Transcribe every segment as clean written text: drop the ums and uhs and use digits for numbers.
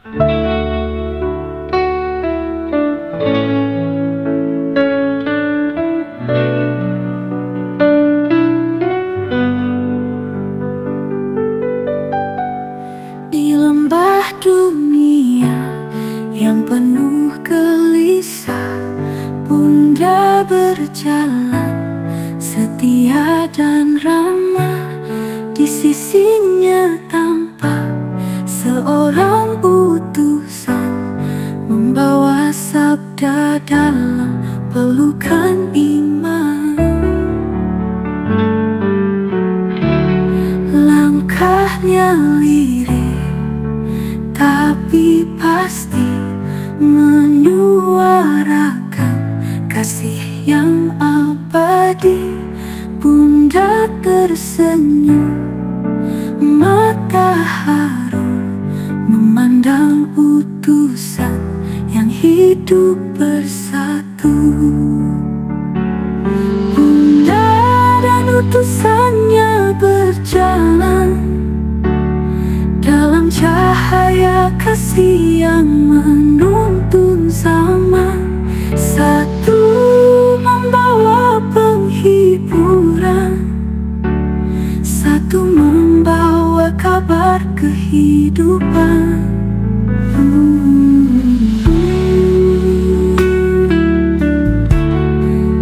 Di lembah dunia yang penuh gelisah, Bunda berjalan setia dan ramah. Di sisinya tampak seorang utusan, membawa sabda dalam pelukan iman. Langkahnya lirih tapi pasti, menyuarakan kasih yang abadi. Bunda tersenyum, mata haru memandang utusan yang hidup bersatu. Bunda dan utusannya berjalan dalam cahaya kasih yang menuntun zaman. Satu membawa penghiburan, satu membawa kabar kehidupan.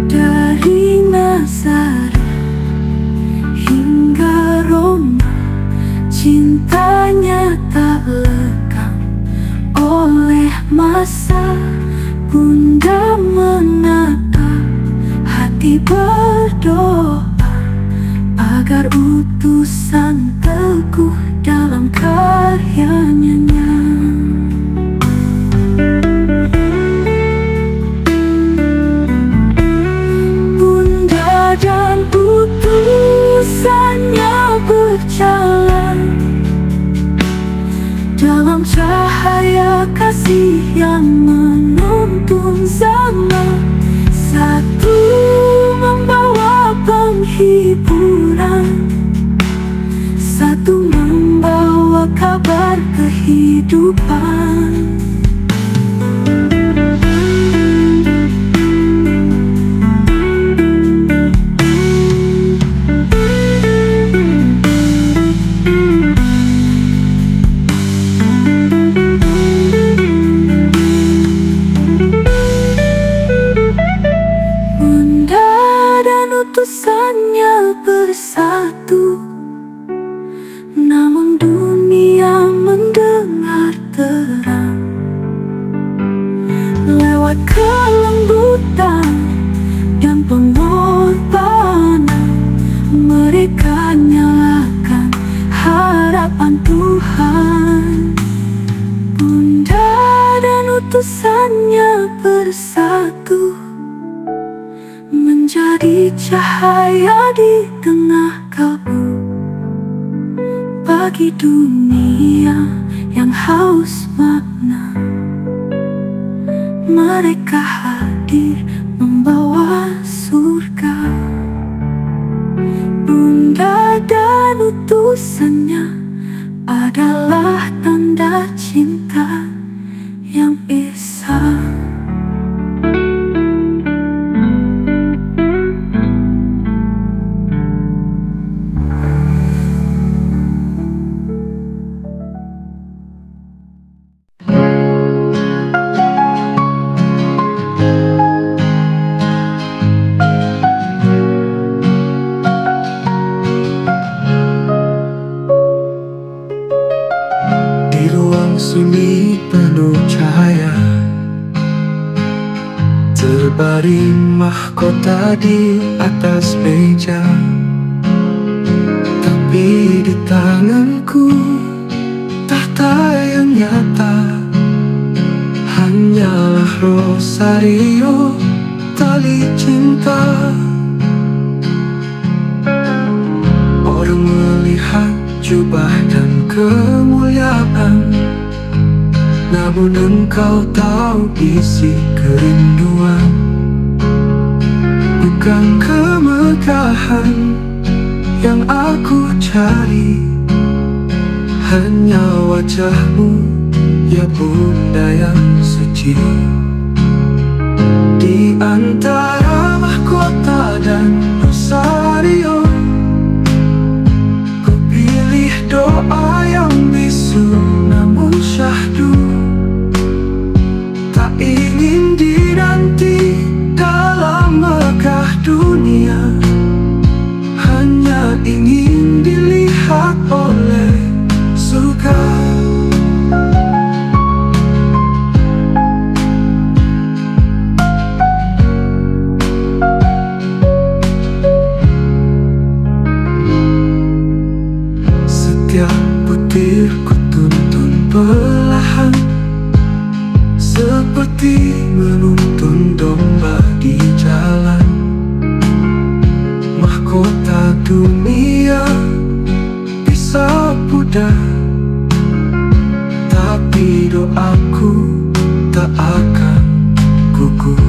Dari Nazaret hingga Roma, cintanya tak lekang oleh masa. Bunda menatap hati, berdoa agar utusan teguh dalam karyanya. Bunda dan utusannya berjalan dalam cahaya kasih yang menuntun zaman. Satu membawa penghiburan, satu membawa kabar kehidupan. Utusannya bersatu, namun dunia mendengar terang. Lewat kelembutan dan pengorbanan, mereka nyalakan harapan Tuhan. Bunda dan utusannya bersatu, menjadi cahaya di tengah kabut bagi dunia yang haus makna. Mereka hadir membawa surga. Bunda dan utusannya adalah tanda cinta yang esa. Sunyi penuh cahaya, terbaring mahkota di atas meja. Tapi di tanganku tahta yang nyata hanyalah rosario, tali cinta. Orang melihat jubah dan kemuliaan, namun engkau tahu isi kerinduan. Bukan kemegahan yang aku cari, hanya wajahmu Ya bunda yang suci, di antara mahkota dan rosario, ku pilih doa yang bisu namun syahdu. Tak ingin dinanti dalam megah dunia, hanya ingin dilihat oleh surga. Setiap butir ku tuntun perlahan, seperti menuntun domba di jalan. Mahkota dunia bisa pudar, tapi doaku tak akan gugur.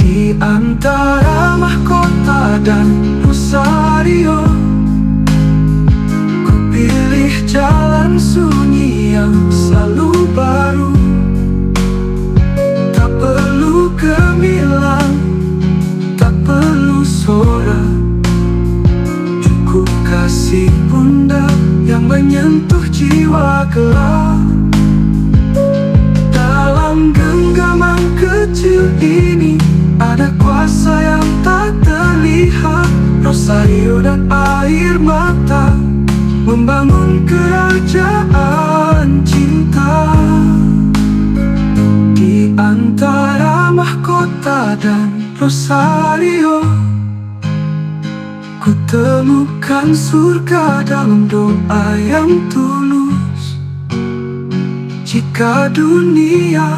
Di antara mahkota dan rosario, ku pilih jalan sunyi yang selalu baru. Tak perlu gemilang, tak perlu sorak, cukup kasih bunda yang menyentuh jiwa gelap. Dalam genggaman kecil ini ada kuasa yang tak terlihat. Rosario dan air mata membangun kerajaan cinta. Di antara mahkota dan rosario, ku temukan surga dalam doa yang tulus. Jika dunia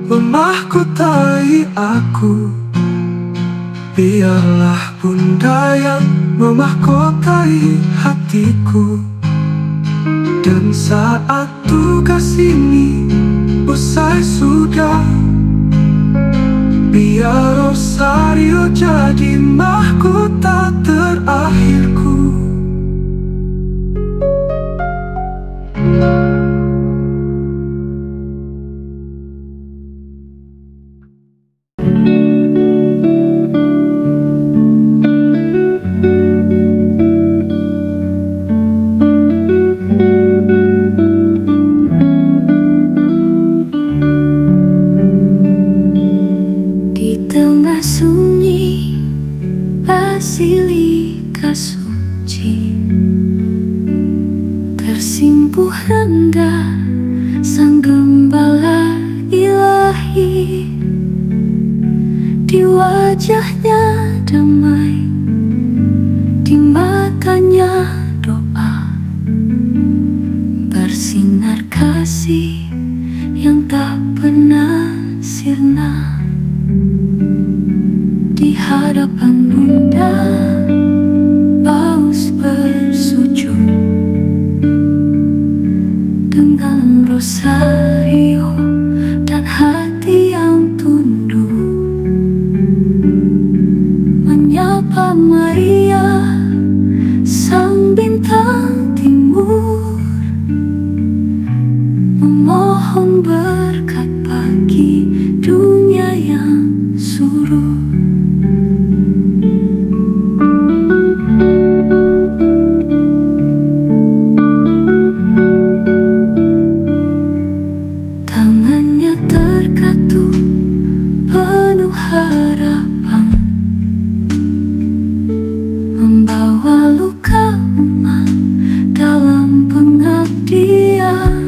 memahkotai aku, biarlah bunda yang memahkotai hatiku. Dan saat tugas ini usai sudah, biar rosario jadi mahkota terakhirku. Basilika suci, tersimpuh rendah sang gembala ilahi. Di wajahnya damai, di matanya doa, bersinar kasih yang tak pernah sirna. Di hadapan bunda paus bersujud dengan rosario dan hati yang tunduk, menyapa Maria sang bintang timur, memohon berkat bagi dunia yang suruh. Membawa luka umat dalam pengabdian,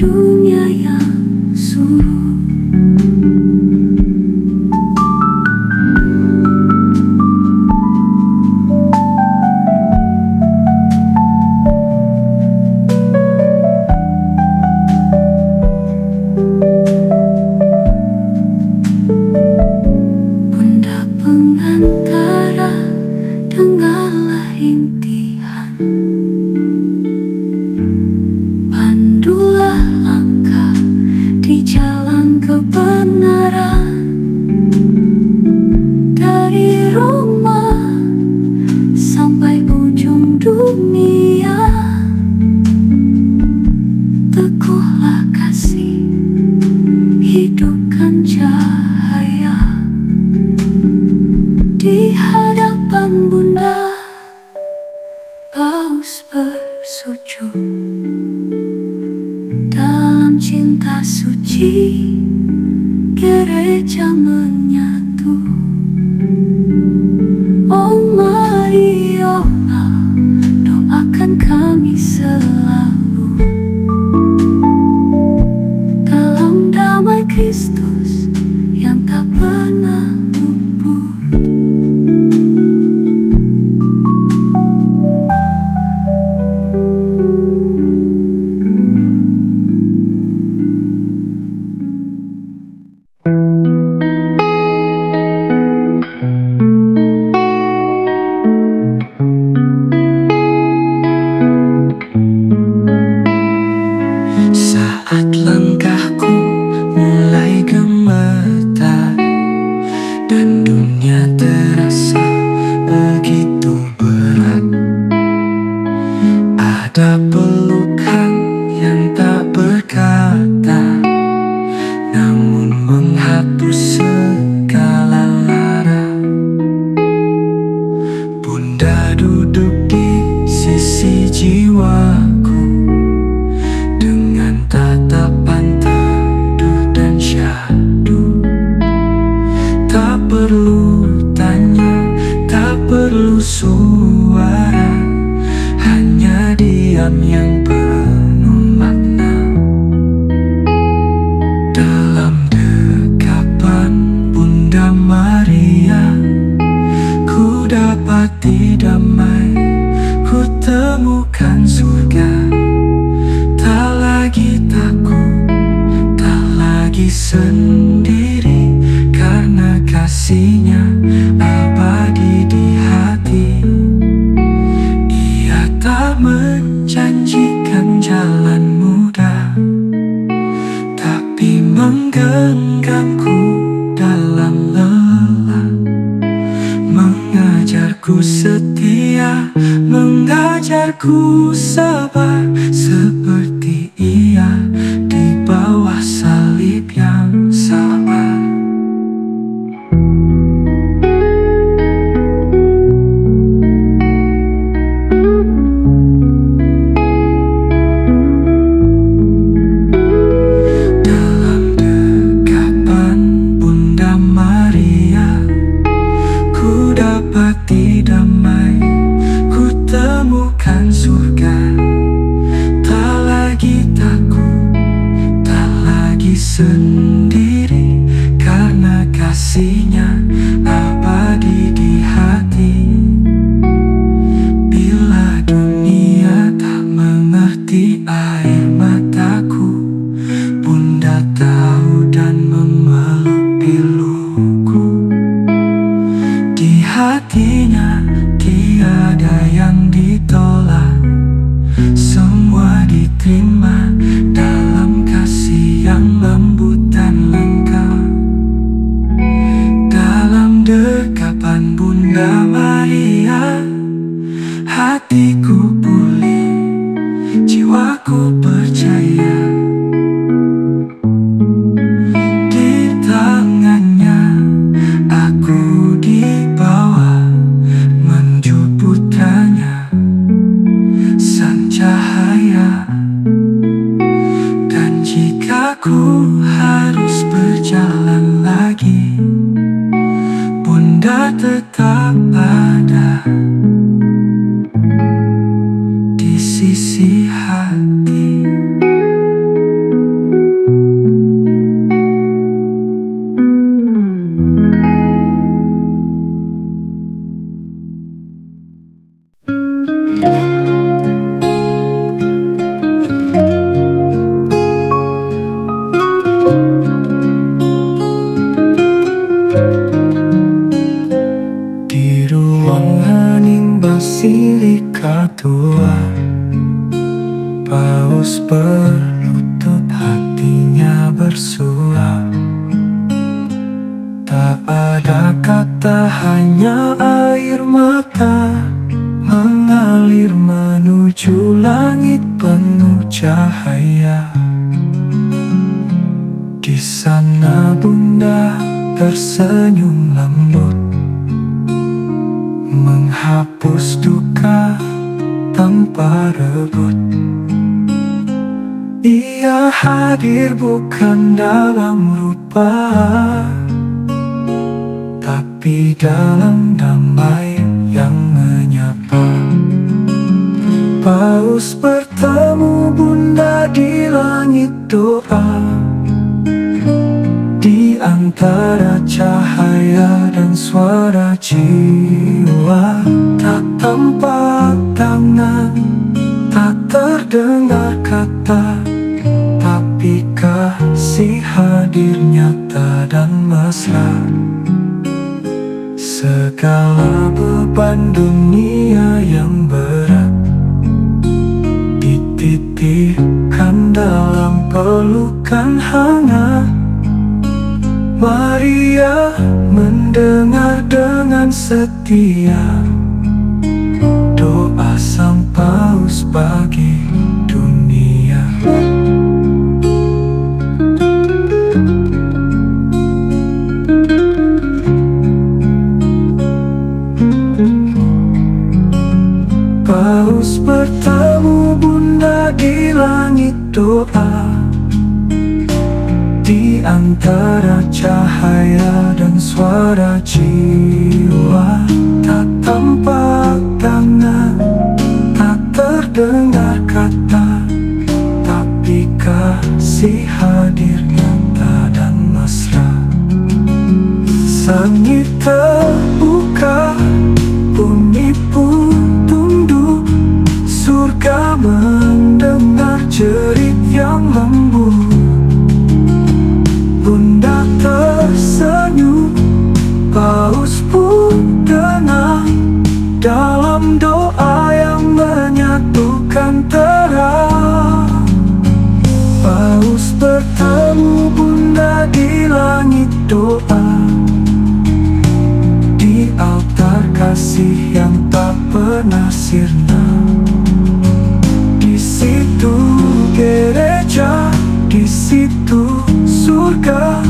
dunia yang suruh. Bunda pengantara, dengarlah intian. Pandulah langkah di jalan kebenaran. Dari Roma sampai ujung dunia, teguhlah kasih, hidupkan cahaya. Di hadapan Bunda, Paus bersujud. Dalam cinta suci, gereja menyatu. Oh Maria, doakan kami selalu dalam damai Kristus yang tak pernah luput. Saat langkahku mulai gemetar dan dunia terasa begitu berat, ada pelukan yang tak berkata, namun menghapus segala lara. Bunda duduk di sisi jiwaku dengan tatapan teduh dan syahdu. Tak perlu tanya, tak perlu suara, hanya diam yang penuh makna. Dalam dekapan Bunda Maria, ku dapati damai, ku temukan surga. Tak lagi takut, tak lagi sendiri, karena kasih-Nya abadi di hati. Ia tak menjanjikan jalan mudah, tapi menggenggamku dalam lelah, mengajarku setia, mengajarku sabar, seperti Ia di bawah salib yang sabar. Dalam dekapan Bunda Maria, ku dapati damai, ku temukan surga. Tak lagi takut, tak lagi sendiri, karena kasih-Nya abadi di hati. Bila dunia tak mengerti air mataku, Bunda tahu dan memeluk piluku. Di hati-Nya tiada yang ditolak, semua diterima dalam kasih yang lembut dan lengkap. Dalam dekapan Bunda Maria, hatiku pulih, jiwaku percaya. Di tangan-Nya aku dibawa menuju putranya, sang cahaya. Dan jika ku harus berjalan lagi, Bunda tetap ada di sisi hati. tersulap. Tak ada kata, hanya air mata mengalir menuju langit penuh cahaya. Di sana Bunda tersenyum lembut, menghapus duka tanpa rebut. Ia hadir bukan dalam rupa, tapi dalam damai yang menyapa. Paus bertemu Bunda di langit doa, di antara cahaya dan suara jiwa. Tak tampak tangan, tak terdengar kata, tapi kasih hadir nyata dan mesra. Segala beban dunia yang berat dititipkan dalam pelukan hangat. Maria mendengar dengan setia doa sang Paus bagi dunia. Paus bertemu Bunda di langit doa, di antara cahaya dan suara jiwa. Tak tampak tangan, tak terdengar kata, tapi kasih hadir nyata dan mesra. Langit terbuka, bumi pun tunduk, surga mendengar jerit yang lembut. Bunda tersenyum, Paus pun tenang, dalam doa yang menyatukan terang. Paus bertemu Bunda di langit doa, di altar kasih yang tak pernah sirna. Di situ gereja, di situ surga,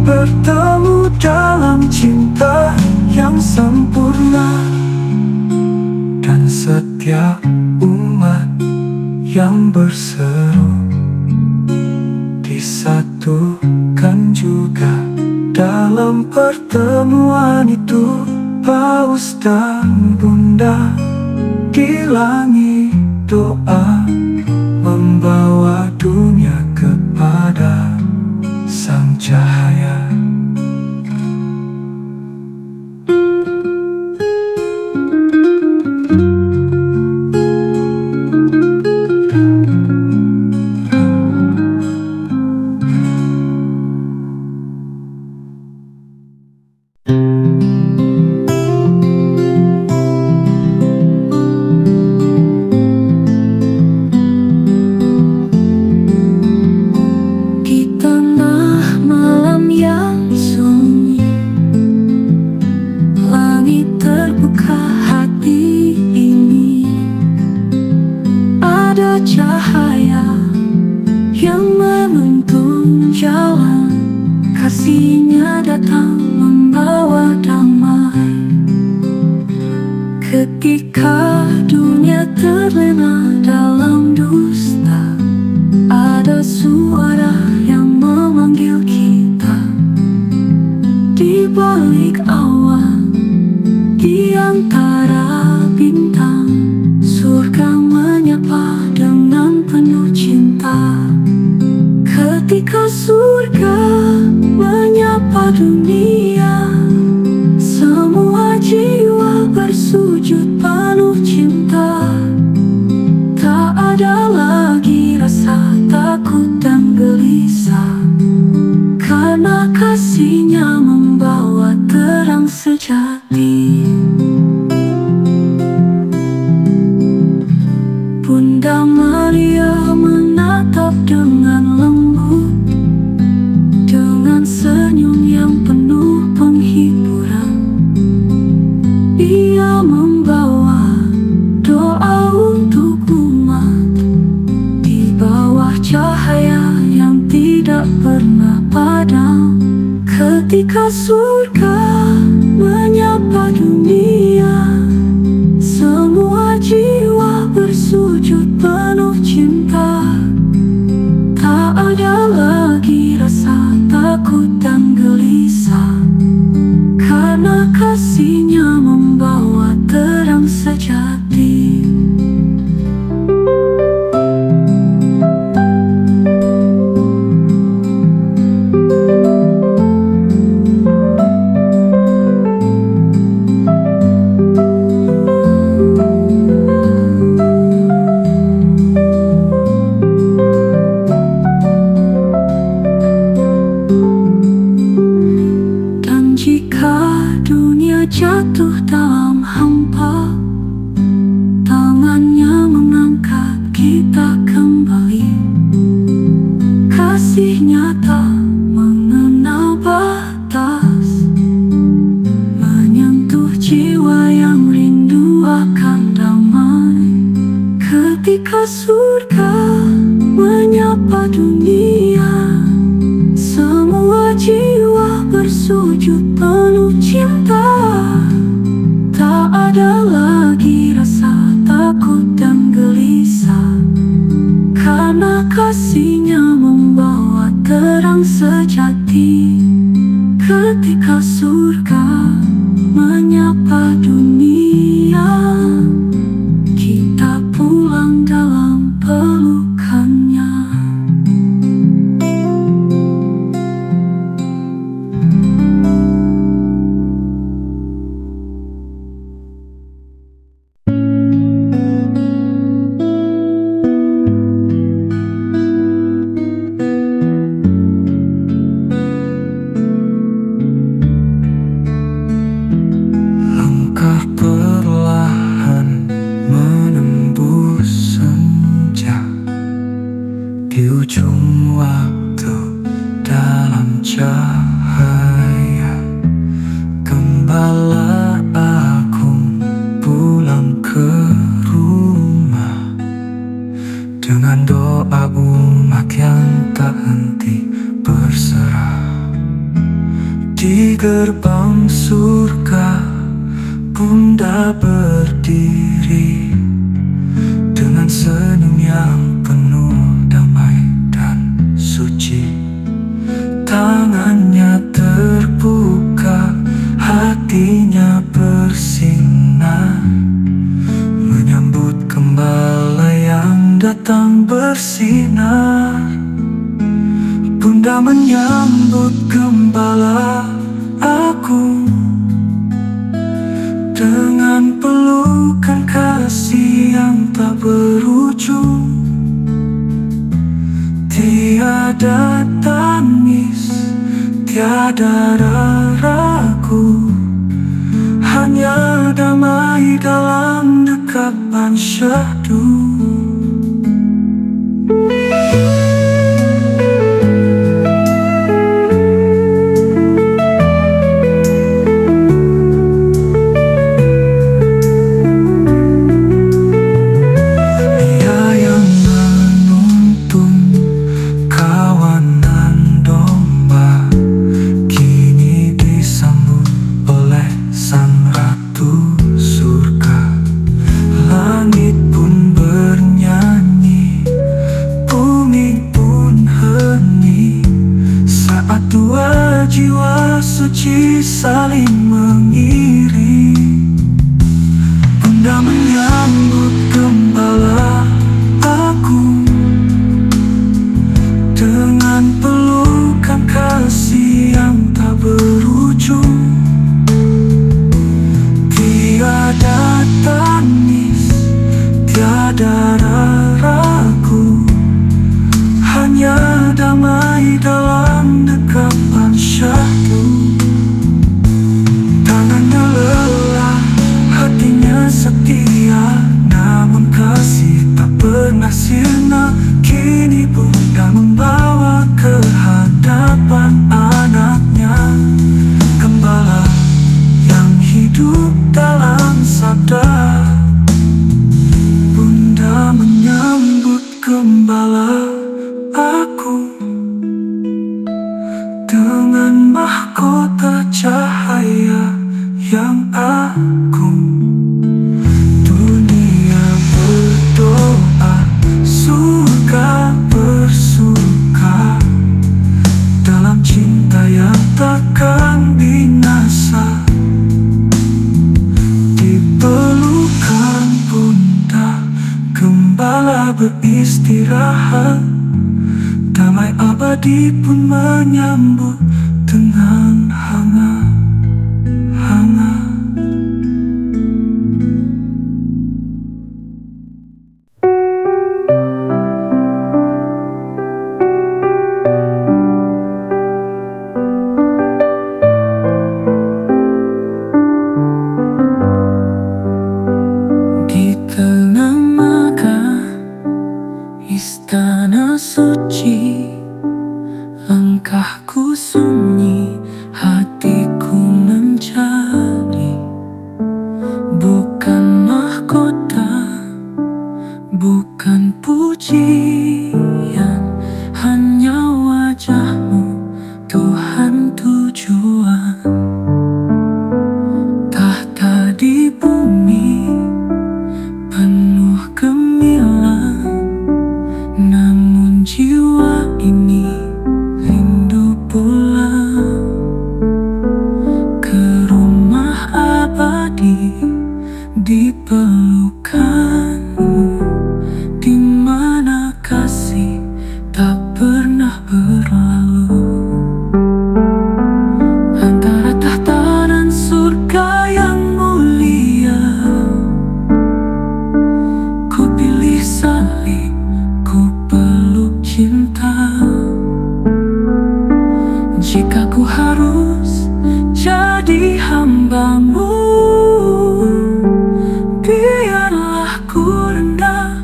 bertemu dalam cinta yang sempurna. Dan setiap umat yang berseru disatukan juga dalam pertemuan itu. Paus dan Bunda di langit doa, membawa dunia kepada sang cahaya. Cahaya yang menuntun jalan, kasih-Nya datang membawa damai. Ketika dunia terlena dalam dusta, ada suara yang memanggil kita. Di balik awan, di antara bintang, surga menyapa dengan penuh cinta. Ketika surga menyapa dunia, semua jiwa bersujud penuh cinta. Tak ada lagi rasa takut dan gelisah, karena kasih-Nya membawa terang sejati. Bunda Maria menatap dengan lembut, Ketika surga menyapa dunia, semua jiwa bersujud penuh cinta. Tak ada lagi rasa takut dan gelisah, karena kasihnya membawa terang sejati. Jatuh dalam hampa, tangannya mengangkat kita kembali. Kasihnya tak mengenal batas, menyentuh jiwa yang rindu akan damai. Ketika surga menyapa dunia, semua jiwa bersujud penuh cinta. Tak ada lagi rasa takut dan gelisah, karena kasihnya membawa terang sejati. Ketika surga menyapa dunia, kita pulang dalam pelukannya. Di ujung waktu dalam cahaya, gembala agung pulang ke rumah dengan doa umat yang tak henti berserah. Di gerbang surga Bunda berdiri dengan senyum yang penuh damai dan suci. Tangannya terbuka, hatinya bersinar, menyambut gembala yang datang bersinar. Bunda menyambut gembala aku dengan pelukan kasih yang tak berujung. Tiada tangis, tiada ragu, hanya damai dalam dekapan syahdu. Jiwa suci saling mengiring. Bunda menyambut gembala aku dengan pelukan kasih yang tak berujung. Tiada tangis, tiada ragu, hanya damai dalam dekapan syahdu. Tangannya lelah, hatinya setia, namun kasih tak pernah sirna. Kini Bunda membawa ke hadapan anaknya, gembala yang hidup dalam sabda. Bunda menyambut gembala aku dengan mahkota cahaya yang agung. Dunia berdoa, surga bersuka dalam cinta yang takkan binasa. Di pelukan bunda gembala beristirahat, damai abadi pun menyambut dengan hangat. Di tengah megah istana suci, langkahku sunyi, hatiku mencari. Bukan mahkota, bukan pujian, hanya wajahmu Tuhan tujuan. Tahta di bumi penuh gemilang, namun jiwa ini rindu pulang ke rumah abadi, di pelukanmu, di mana kasih tak pernah berlalu. Antara tahta dan surga yang mulia, ku pilih salib, ku peluk cinta. Jika ku harus jadi hambamu, biarlah ku rendah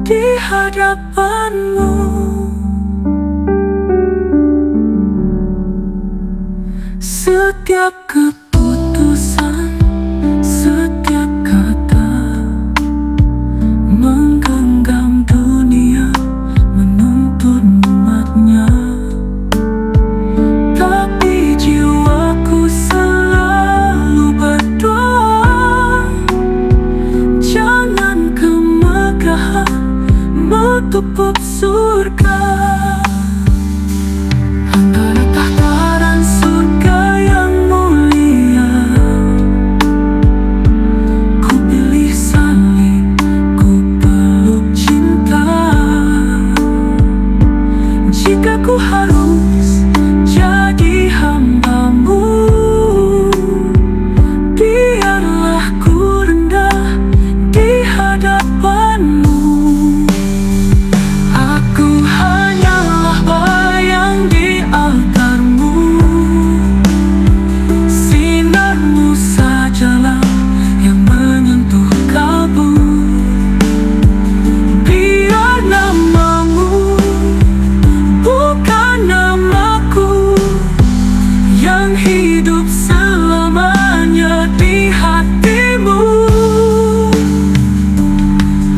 di hadapanmu. Setiap keputusan, setiap kata menggenggam dunia, menuntun umatnya. Tapi jiwaku selalu berdoa, jangan kemegahan menutup surga. Antara tahta dan surga yang mulia, ku pilih salib, ku peluk cinta. Jika ku harus jadi hambamu, biarlah ku rendah di hadapanmu. Aku hanyalah bayang di altarmu, sinarmu sajalah yang menyentuh kalbu. Biar namamu bukan namaku yang hidup selamanya di hatimu.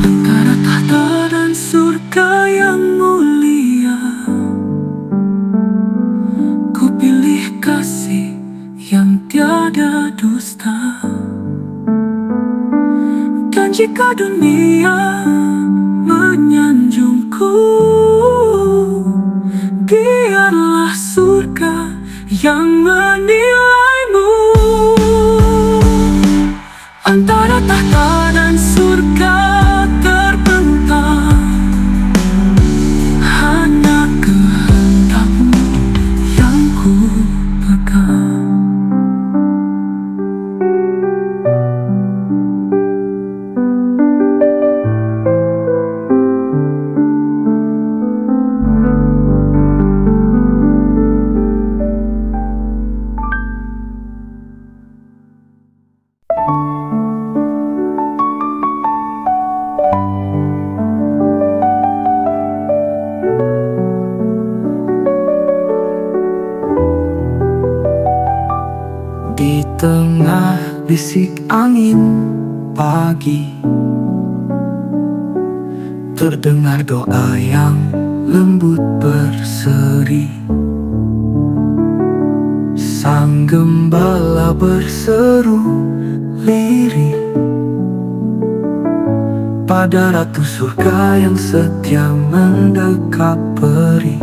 Antara tahta dan surga yang mulia, ku pilih kasih yang tiada dusta. Dan jika dunia menyanjungku, biarlah surga yang menilaimu. Antara tahta dan surga terbentang, hanya kehendakmu yang ku pegang. Di tengah bisik angin pagi, terdengar doa yang lembut berseri. Sang gembala berseru lirih pada ratu surga yang setia mendekat peri.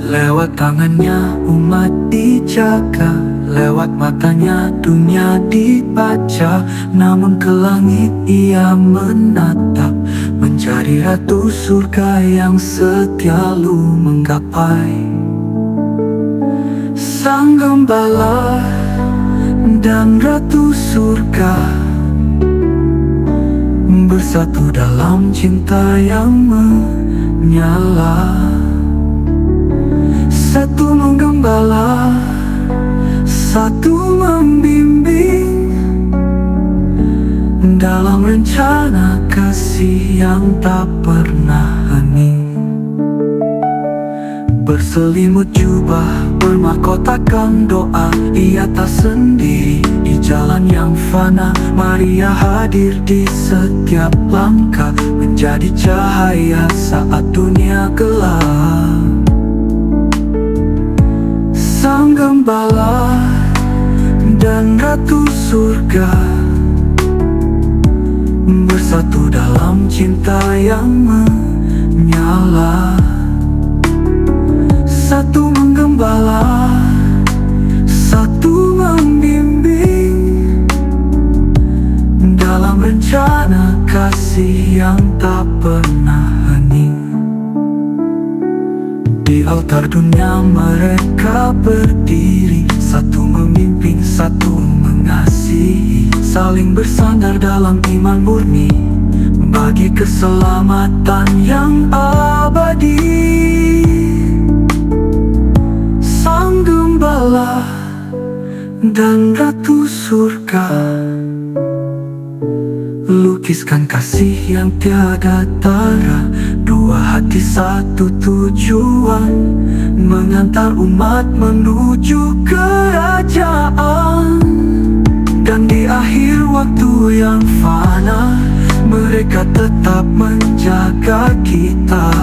Lewat tangannya umat dijaga, lewat matanya dunia dibaca. Namun ke langit ia menatap, menjadi ratu surga yang selalu menggapai. Sang gembala dan ratu surga bersatu dalam cinta yang menyala. Satu menggembala, satu membimbing dalam rencana kasih yang tak pernah hening. Berselimut jubah, bermahkotakan doa, ia tak sendiri di jalan yang fana. Maria hadir di setiap langkah, menjadi cahaya saat dunia gelap. Sang gembala dan ratu surga bersatu dalam cinta yang menyala. Satu menggembala, satu membimbing dalam rencana kasih yang tak pernah hening. Di altar dunia mereka berdiri, satu memimpin, satu mengasihi, saling bersandar dalam iman murni bagi keselamatan yang abadi. Sang gembala dan ratu surga lukiskan kasih yang tiada tara. Dua hati satu tujuan, mengantar umat menuju kerajaan. Dan di akhir waktu yang fana, mereka tetap menjaga kita.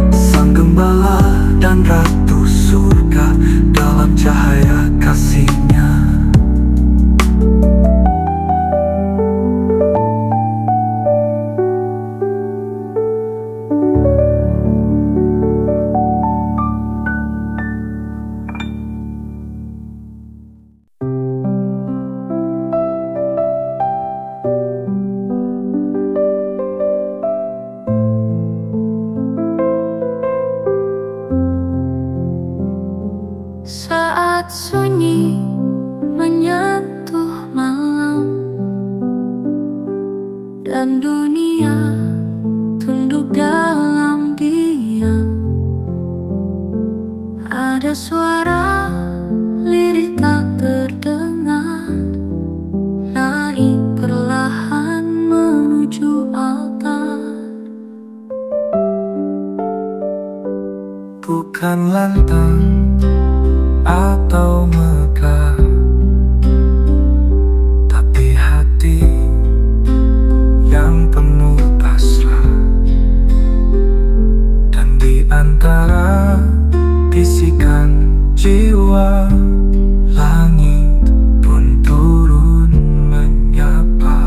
Sang gembala dan ratu surga dalam cahaya kasihnya. Saat sunyi menyentuh malam dan dunia tunduk dalam diam, ada suara lirih tak terdengar naik perlahan menuju altar. Bukan lantang atau megah, tapi hati yang penuh pasrah. Dan di antara bisikan jiwa, langit pun turun menyapa.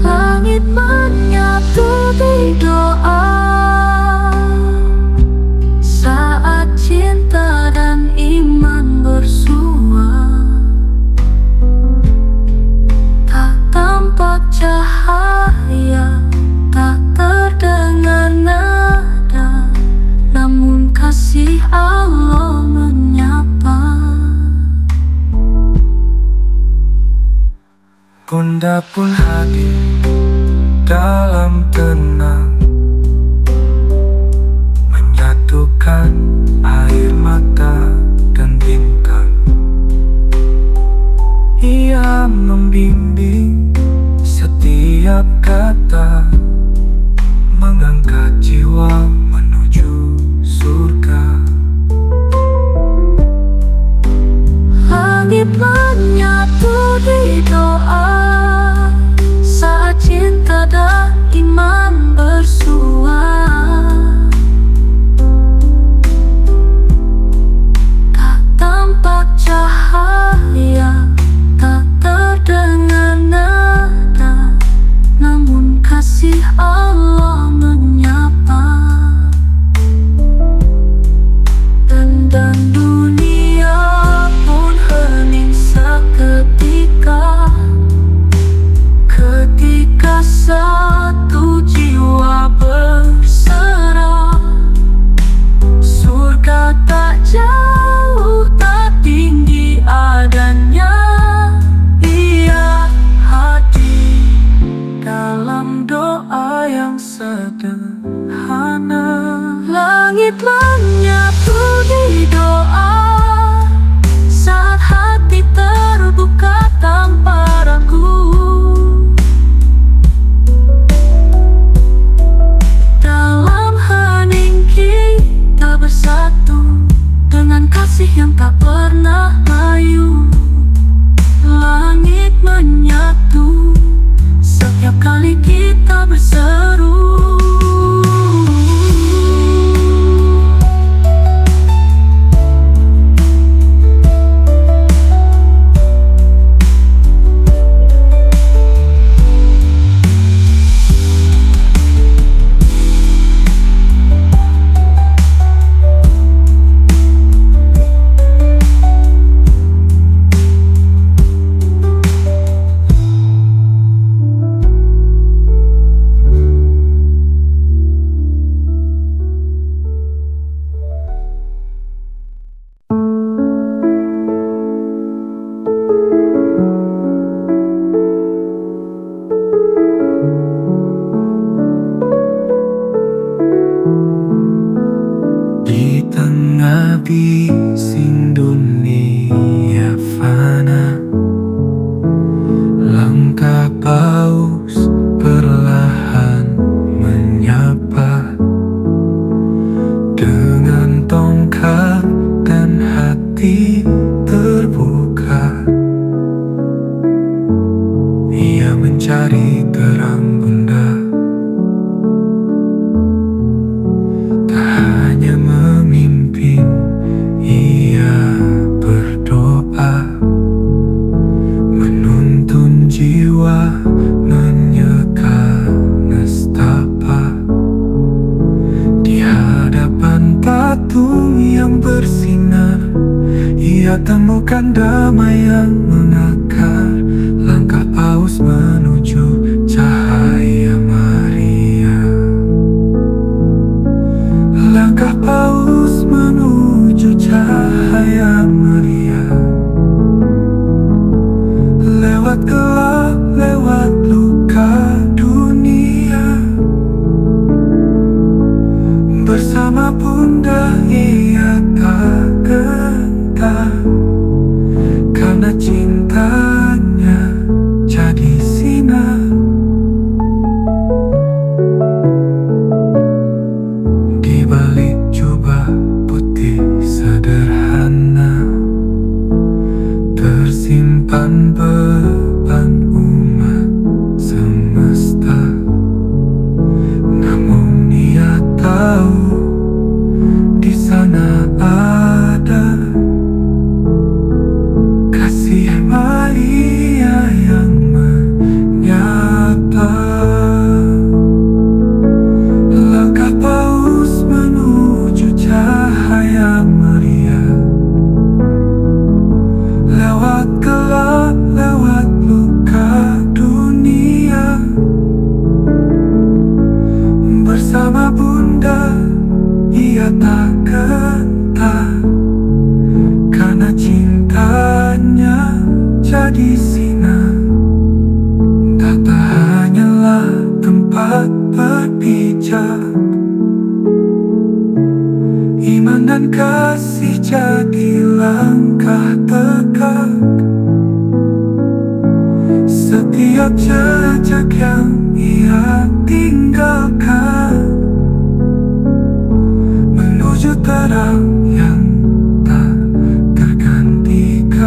Langit menyatu di doa saat cinta dan iman bersua. Tak tampak cahaya, tak terdengar nada, namun kasih Allah menyapa. Bunda pun hadir dalam tenang, menyatukan air mata dan bintang. Ia membimbing setiap kata, mengangkat jiwa menuju surga. Langit menyatu di doa saat cinta dan iman bersua. sederhana. Langit menyatu di doa saat hati terbuka tanpa ragu. Dalam hening kita bersatu dengan kasih yang tak pernah layu. Langit menyatu setiap kali kita berseru. Di tengah bising dunia fana, langkah paus perlahan menyapa. Dengan tongkat dan hati terbuka, ia mencari terang bunda. Tak hanya memimpin, ia berdoa, menuntun jiwa menyeka nestapa. Di hadapan patung yang bersinar, ia temukan damai yang mengakar. Langkah paus menuju cahaya Maria. Langkah paus menuju cahaya Maria. Lewat gelap, lewat luka dunia, bersama bunda ia tak gentar. Karena cintanya jadi sinar. Di balik jubah putih sederhana, tersimpan beban umat semesta. Namun ia tahu di sana ada kasih Maria yang menyapa. Langkah paus menuju cahaya Maria. Lewat gelap, lewat luka dunia, bersama bunda ia tak gentar. Karena cintanya jadi sinar. Tata hanyalah tempat berpijak, iman dan kasih jadi langkah tegak. Setiap jejak yang ia tinggalkan menuju terang yang tak tergantikan.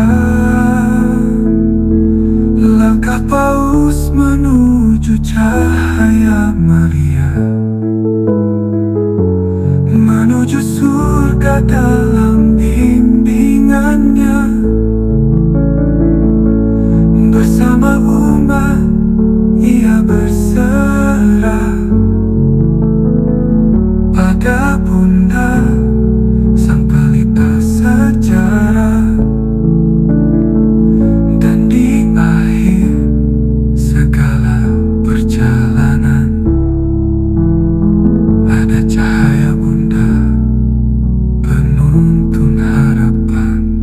Langkah paus menuju cahaya Maria, menuju surga dalam bimbingannya. Bersama umat ia berserah pada bunda sang pelita sejarah. Dan di akhir segala perjalanan ada cahaya bunda penuntun harapan.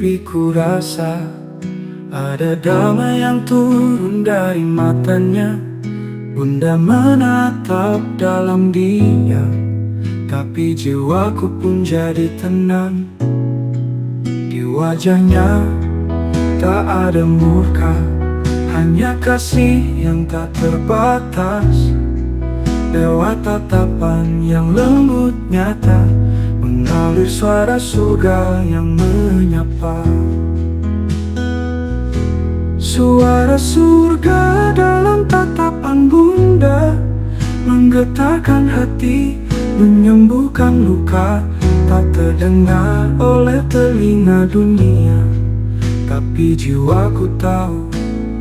tapi ku rasa ada damai yang turun dari matanya. Bunda menatap dalam diam, tapi jiwaku pun jadi tenang. Di wajahnya tak ada murka, hanya kasih yang tak terbatas. Lewat tatapan yang lembut nyata, mengalir suara surga yang menyapa. Suara surga dalam tatapan bunda, menggetarkan hati, menyembuhkan luka. Tak terdengar oleh telinga dunia, tapi jiwaku tahu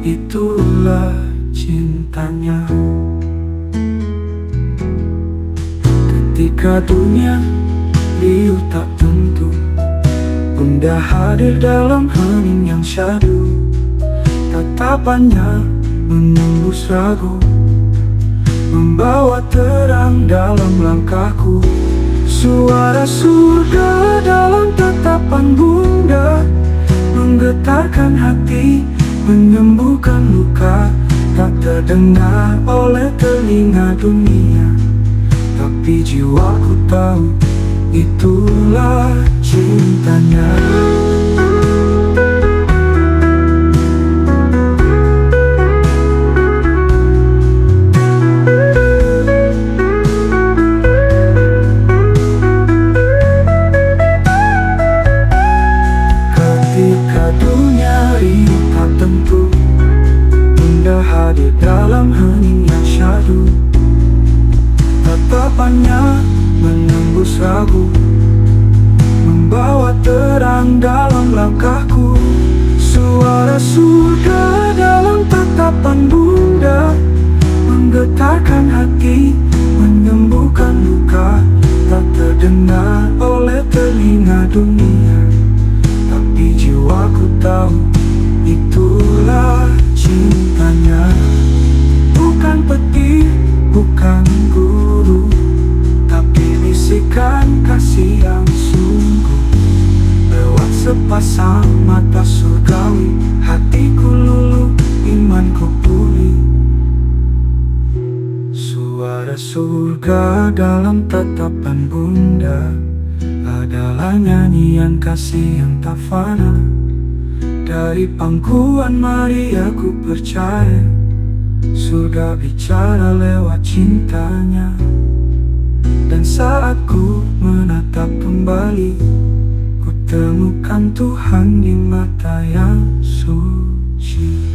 itulah cintanya. Ketika dunia riuh tak tentu, bunda hadir dalam hening yang syahdu. Tatapannya menembus ragu, membawa terang dalam langkahku. Suara surga dalam tatapan bunda, menggetarkan hati, menyembuhkan luka. Tak terdengar oleh telinga dunia, tapi jiwaku tahu itulah cintanya. Ketika dunia ini tak tentu, bunda hadir dalam hening yang syahdu. Tatapannya menembus ragu, membawa terang dalam langkahku. Suara surga dalam tatapan bunda, menggetarkan hati, menyembuhkan luka. Tak terdengar oleh telinga dunia, tapi jiwaku tahu itulah cintanya. Bukan petir, bukan guru, tapi bisikan kasih yang sungguh. Lewat sepasang mata surgawi, hatiku luluh, imanku pulih. Suara surga dalam tatapan bunda adalah nyanyian kasih yang tak fana. Dari pangkuan Maria ku percaya, surga bicara lewat cintanya. Dan saat ku menatap kembali, ku temukan Tuhan di mata yang suci.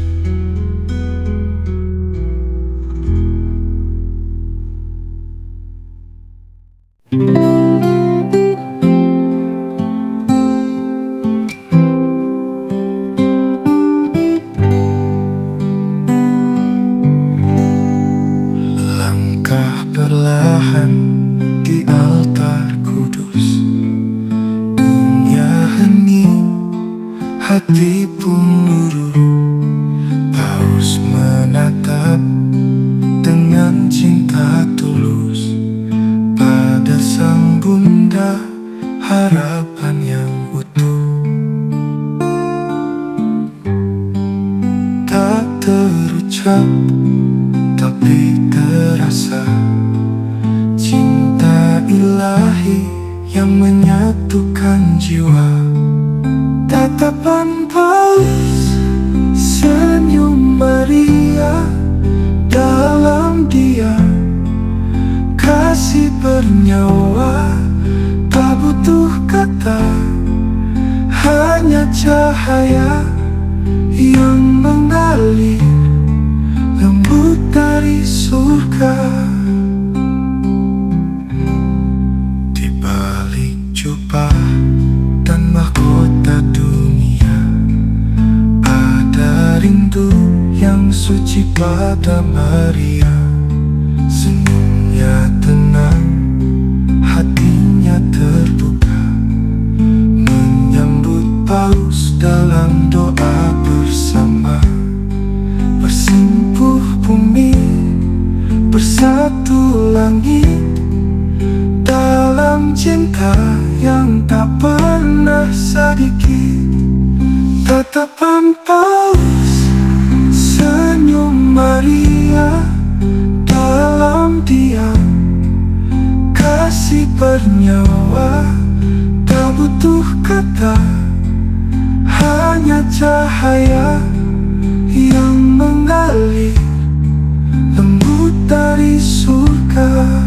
Langkah perlahan di altar kudus, dunia hening, hati pun luruh. Paus menatap dengan cinta tulus pada sang bunda, harapan yang utuh. Tak terucap tapi terasa, cinta ilahi yang menyatukan jiwa. Tatapan Paus, senyum Maria dalam diam, kasih bernyawa, tak butuh kata, hanya cahaya yang mengalir lembut dari surga. Di balik jubah dan mahkota dunia, ada rindu yang suci pada Maria. Senyumnya tenang, hatinya terbuka, menyambut Paus dalam doa bersama. Bersimpuh bumi, bersatu langit, dalam cinta yang tak pernah sedikit. Tatapan Paus, senyum Maria dalam diam, kasih bernyawa, tak butuh kata, hanya cahaya yang mengalir lembut dari surga.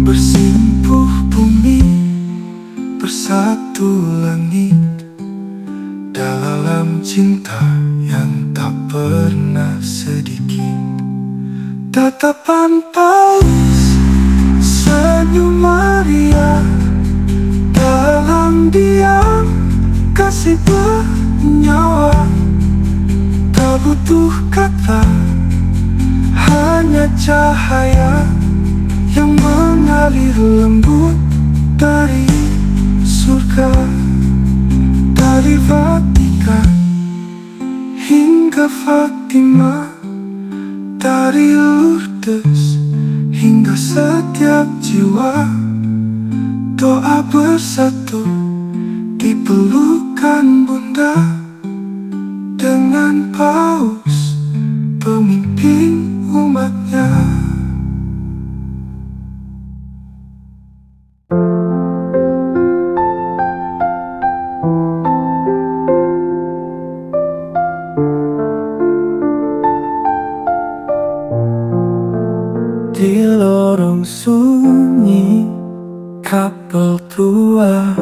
Bersimpuh bumi, bersatu langit, dalam cinta yang tak pernah sedikit. Tatapan Paus, senyum Maria dalam diam, kasih bernyawa, tak butuh kata, hanya cahaya yang mengalir lembut dari surga. Dari Vatikan hingga Fatima, dari Lourdes hingga setiap jiwa, doa bersatu di pelukan Bunda, dengan Paus pemimpin umatnya. Di lorong sunyi kapel tua,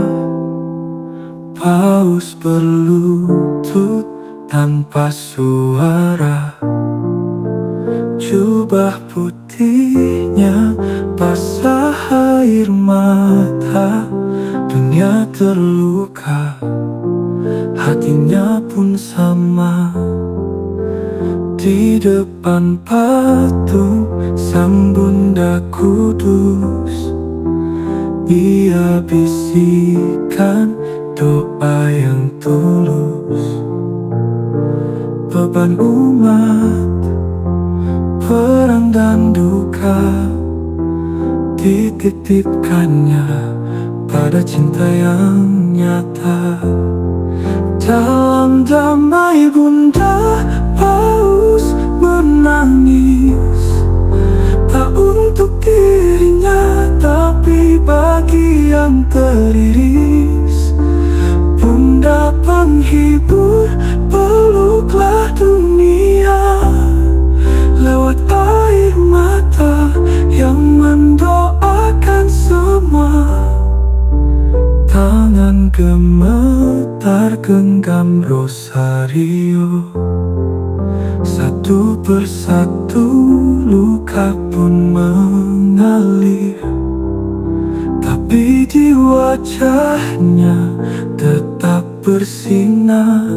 Paus berlutut tanpa suara. Jubah putihnya basah air mata, dunia terluka, hatinya pun sama. Di depan patung Sang Bunda Kudus, ia bisikan doa yang tulus. Beban umat, perang dan duka, dititipkannya pada cinta yang nyata. Dalam damai Bunda, Paus menangis, tak untuk dirinya tapi bagi yang teriris. Bunda penghibur, peluklah dunia lewat air mata yang mendoakan semua. Tangan gemetar genggam rosario, satu persatu luka pun mengalir, tapi di wajahnya tetap bersinar,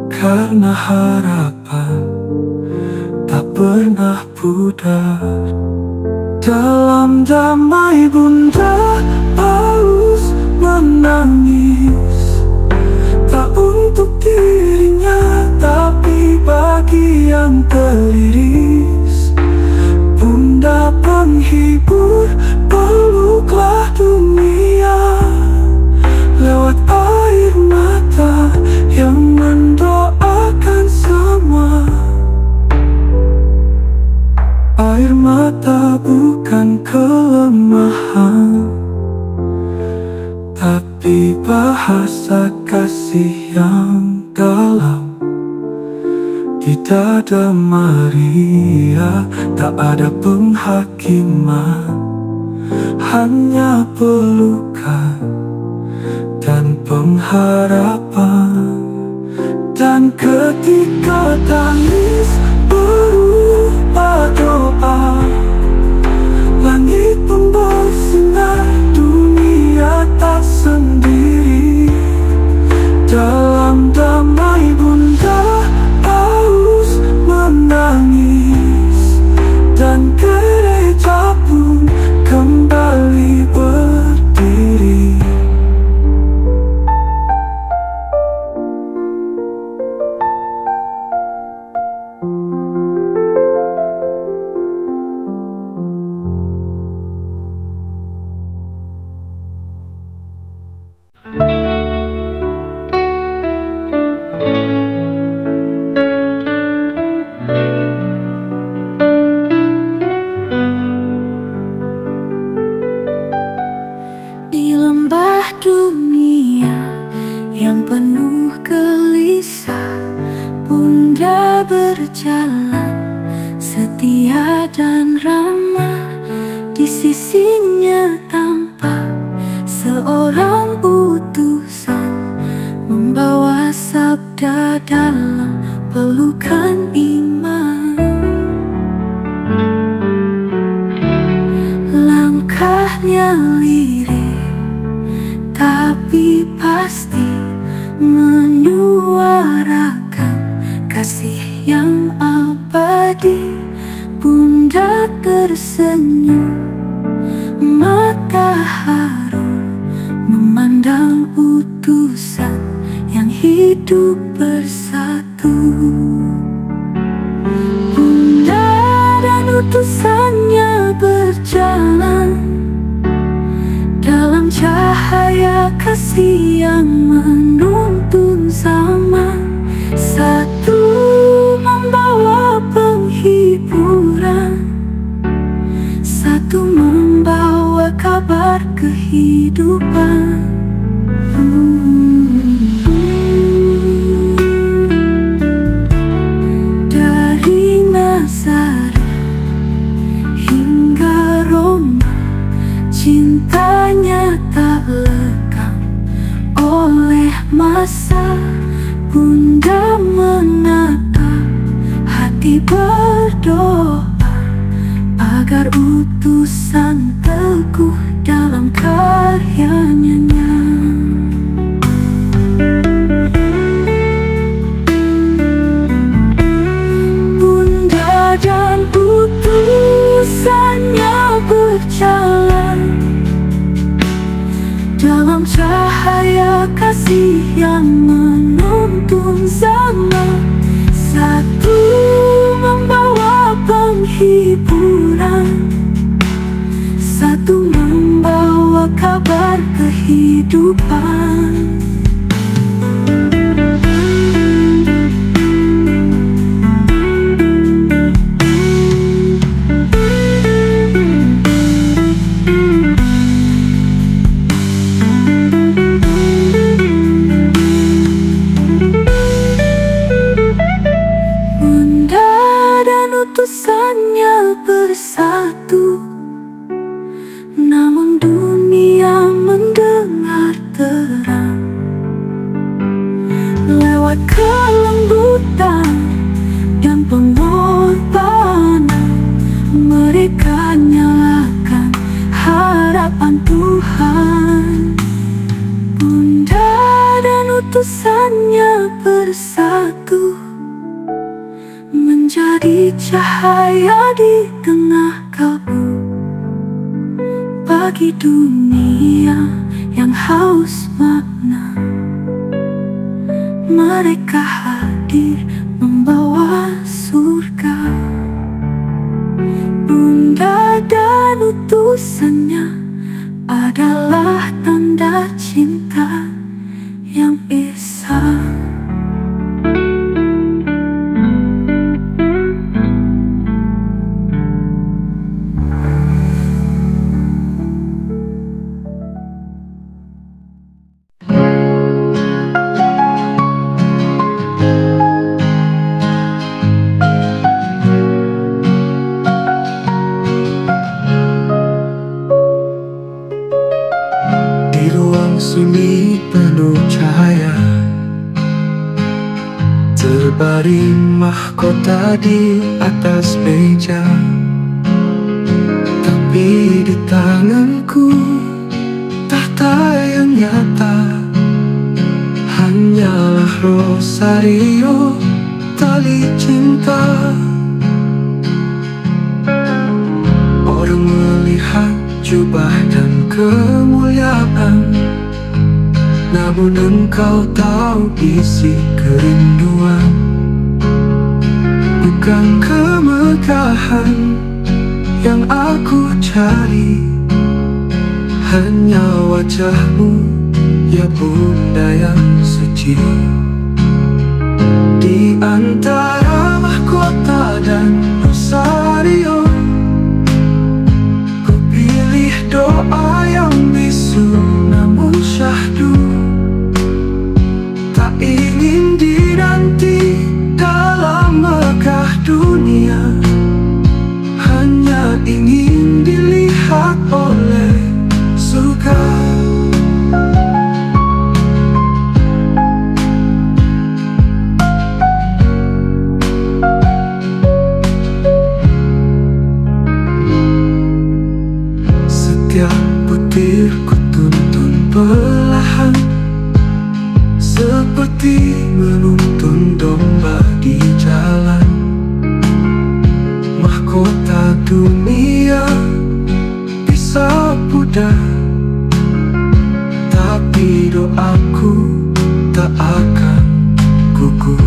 karena harapan tak pernah pudar. Dalam damai Bunda, Paus menangis, tak untuk dirinya tapi bagi yang teriris. Bunda penghibur, peluklah dunia lewat air mata yang mendoakan semua. Air mata bukan kelemahan, tapi bahasa kasih yang dalam. Di dada Maria tak ada penghakiman, hanya pelukan dan pengharapan. Dan ketika tangis berubah doa, langit pun bersinar, dunia tak sendiri. Dalam damai Bunda, Paus menangis, dan gereja pun kembali berdiri. dunia yang penuh gelisah, Bunda berjalan setia dan ramah. Di sisinya tampak seorang utusan, membawa sabda dalam pelukan iman. Langkahnya lirik tapi pasti, menyuarakan kasih yang abadi. Bunda tersenyum, mata haru memandang utusan yang hidup bersatu. Bunda dan utusannya berjalan dalam cahaya kasih yang menuntun zaman. Satu membawa penghiburan, satu membawa kabar kehidupan. Dari Nazaret hingga Roma, cintanya tak lekang oleh masa. Bunda menatap hati, berdoa agar utusan teguh dalam karyanya. Bunda dan utusannya berjalan dalam cahaya kasih yang menuntun zaman. Satu membawa penghiburan, satu membawa kabar kehidupan. Utusannya bersatu, namun dunia mendengar terang. Lewat kelembutan dan pengorbanan, mereka nyalakan harapan Tuhan. Bunda dan utusannya bersatu, menjadi cahaya di tengah kabut bagi dunia yang haus makna. Mereka hadir membawa surga. Bunda dan utusannya adalah tanda cinta yang esa. Sunyi penuh cahaya, terbaring mahkota di atas meja. Tapi di tanganku tahta yang nyata hanyalah rosario, tali cinta. Orang melihat jubah dan kemuliaan, namun engkau tahu isi kerinduan. Bukan kemegahan yang aku cari, hanya wajahmu ya Bunda yang suci. Di antara mahkota dan rosario, ku pilih doa yang bisu namun syahdu. perlahan, seperti menuntun domba di jalan. Mahkota dunia bisa pudar, tapi doaku tak akan gugur.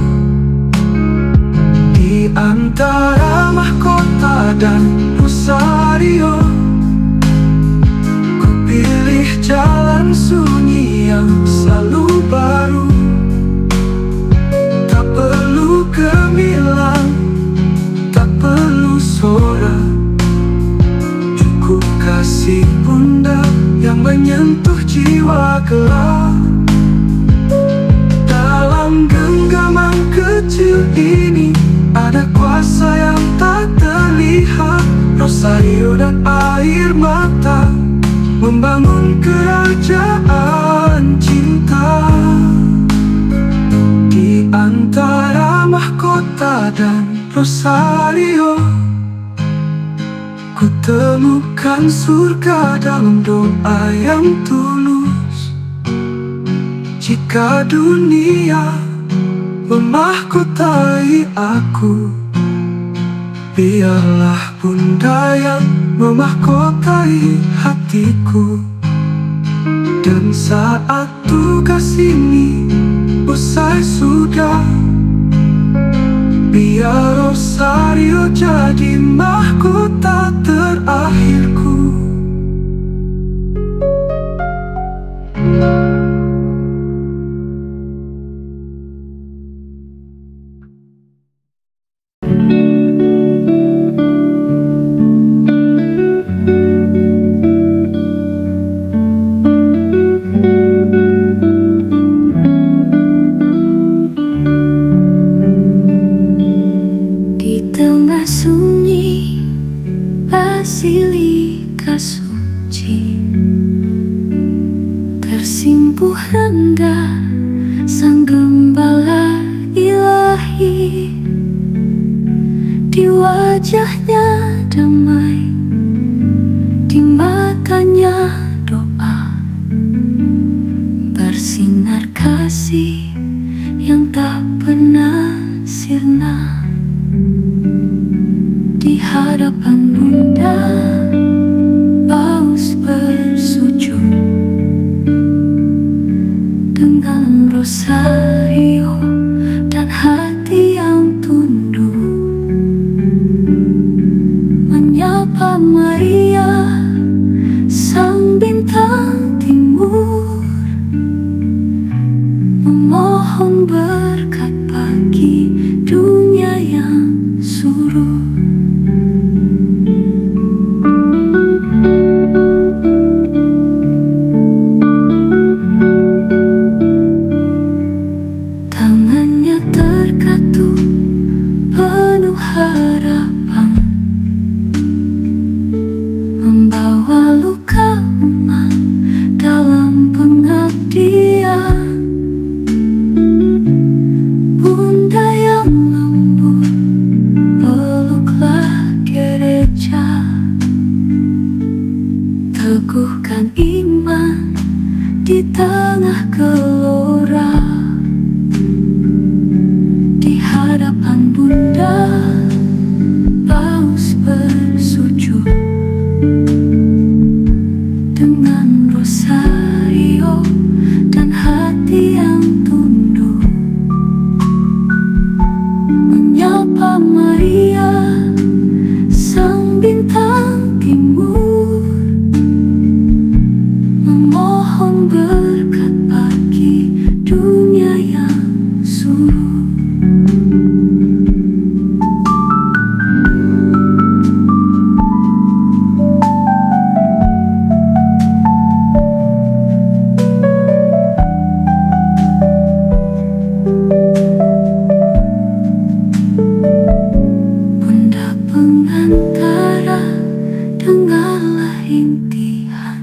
Di antara mahkota dan rosario, ku pilih jalan sunyi yang selalu baru. Tak perlu gemilang, tak perlu sorak, cukup kasih Bunda yang menyentuh jiwa gelap. Dalam genggaman kecil ini ada kuasa yang tak terlihat. Rosario dan air mata membangun kerajaan cinta. Di antara mahkota dan rosario, ku temukan surga dalam doa yang tulus. Jika dunia memahkotai aku, biarlah Bunda yang memahkotai hatiku. Dan saat tugas ini usai sudah, biar rosario jadi mahkota terakhirku. Basilika suci tersimpuh rendah Sang Gembala ilahi. Di wajahnya damai, di matanya doa, bersinar kasih yang tak pernah sirna. Di hadapan Bunda Paus bersujud dengan rosario dan hati yang tunduk, menyapa Maria sang bintang timur, memohon berkat bagi dunia yang suruh. Harapan membawa luka umat dalam pengabdian. Bunda yang lembut, peluklah gereja, teguhkan iman di tengah gelora. Di hadapan Bunda Paus bersujud dengan rosario dan hati yang tunduk, menyapa Maria sang bintang timur, memohon berkat bagi dunia yang suruh. Bunda pengantara, dengarlah intihan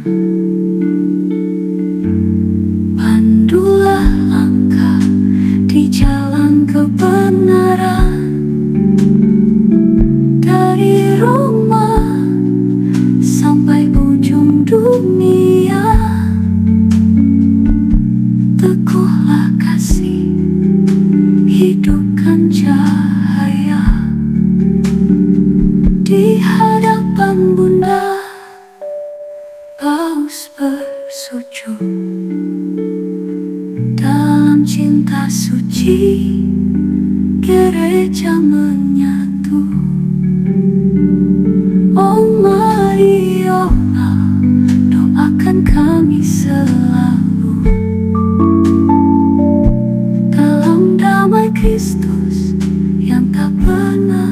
satu dalam cinta suci. Gereja menyatu. Oh Maria, doakan kami selalu dalam damai Kristus yang tak pernah